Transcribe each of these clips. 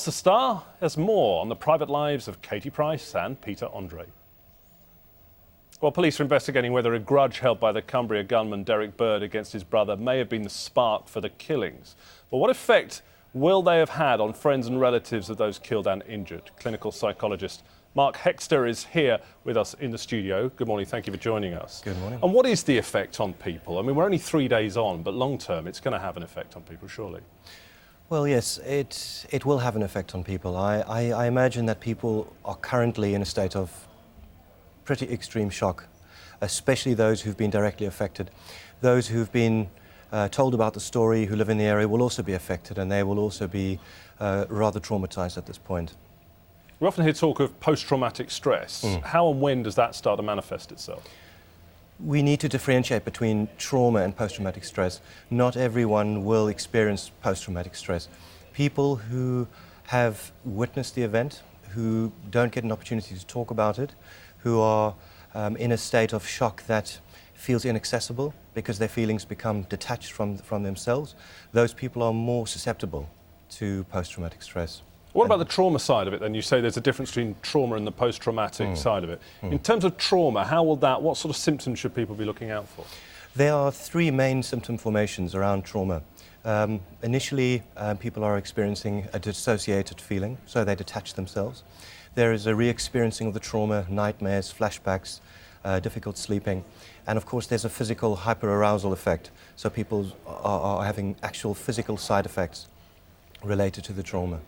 The Star has more on the private lives of Katie Price and Peter Andre. Well, police are investigating whether a grudge held by the Cumbria gunman Derek Bird against his brother may have been the spark for the killings. But what effect will they have had on friends and relatives of those killed and injured? Clinical psychologist Marc Hekster is here with us in the studio. Good morning, thank you for joining us. Good morning. And what is the effect on people? I mean, we're only 3 days on, but long term it's going to have an effect on people, surely. Well, yes, it will have an effect on people. I imagine that people are currently in a state of pretty extreme shock, especially those who've been directly affected. Those who've been told about the story, who live in the area, will also be affected, and they will also be rather traumatized at this point. We often hear talk of post-traumatic stress. How and when does that start to manifest itself? We need to differentiate between trauma and post-traumatic stress. Not everyone will experience post-traumatic stress. People who have witnessed the event, who don't get an opportunity to talk about it, who are in a state of shock that feels inaccessible because their feelings become detached from themselves, those people are more susceptible to post-traumatic stress. What about the trauma side of it then? You say there's a difference between trauma and the post-traumatic side of it. In terms of trauma, what sort of symptoms should people be looking out for? There are three main symptom formations around trauma. Initially, people are experiencing a dissociated feeling, so they detach themselves. There is a re-experiencing of the trauma, nightmares, flashbacks, difficult sleeping, and of course there's a physical hyperarousal effect, so people are having actual physical side effects related to the trauma.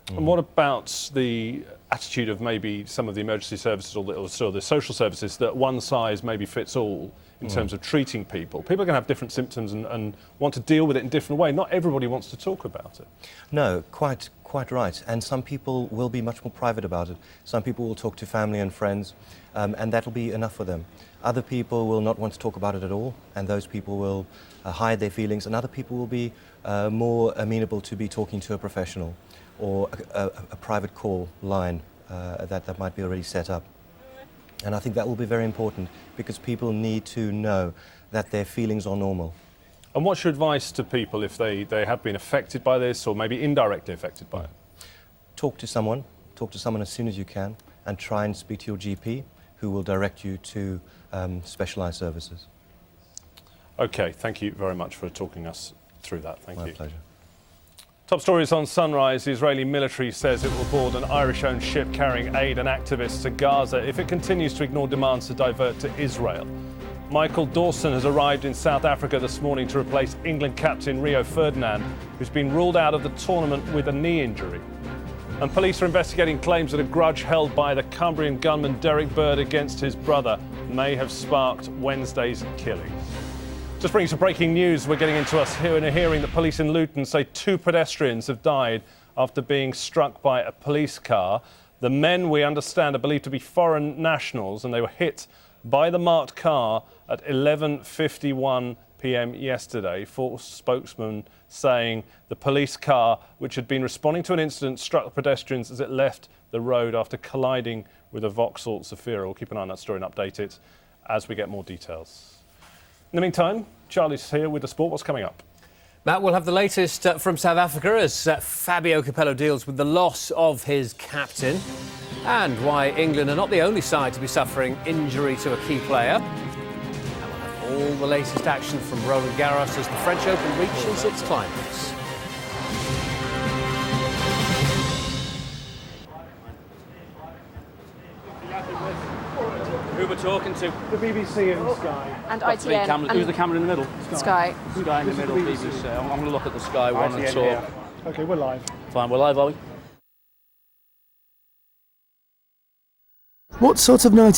And what about the attitude of maybe some of the emergency services or the social services that one size maybe fits all in terms of treating people? People are going to have different symptoms and want to deal with it in a different way. Not everybody wants to talk about it. No, quite right. And some people will be much more private about it. Some people will talk to family and friends, and that'll be enough for them. Other people will not want to talk about it at all, and those people will hide their feelings, and other people will be more amenable to be talking to a professional or a private call line that might be already set up. And I think that will be very important because people need to know that their feelings are normal. And what's your advice to people if they have been affected by this or maybe indirectly affected by it? Talk to someone as soon as you can, and try and speak to your GP, who will direct you to specialised services. OK, thank you very much for talking us through that. Thank you. My pleasure. Top stories on Sunrise. The Israeli military says it will board an Irish-owned ship carrying aid and activists to Gaza if it continues to ignore demands to divert to Israel. Michael Dawson has arrived in South Africa this morning to replace England captain Rio Ferdinand, who's been ruled out of the tournament with a knee injury. And police are investigating claims that a grudge held by the Cumbrian gunman Derek Bird against his brother may have sparked Wednesday's killing. Just bringing some breaking news. We're getting into us here in a hearing that police in Luton say 2 pedestrians have died after being struck by a police car. The men, we understand, are believed to be foreign nationals, and they were hit by the marked car at 11:51 p.m. yesterday. Force spokesman saying the police car, which had been responding to an incident, struck the pedestrians as it left the road after colliding with a Vauxhall Zafira. We'll keep an eye on that story and update it as we get more details. In the meantime, Charlie's here with the sport. What's coming up? Matt, we'll have the latest from South Africa as Fabio Capello deals with the loss of his captain and why England are not the only side to be suffering injury to a key player. And we'll have all the latest action from Roland Garros as the French Open reaches its climax. Who we're talking to? The BBC and Sky. And ITN. Who's the camera in the middle? Sky. Sky in the middle, BBC. I'm going to look at the Sky one and ITN talk. here. OK, we're live. Fine, we're live, are we? What sort of night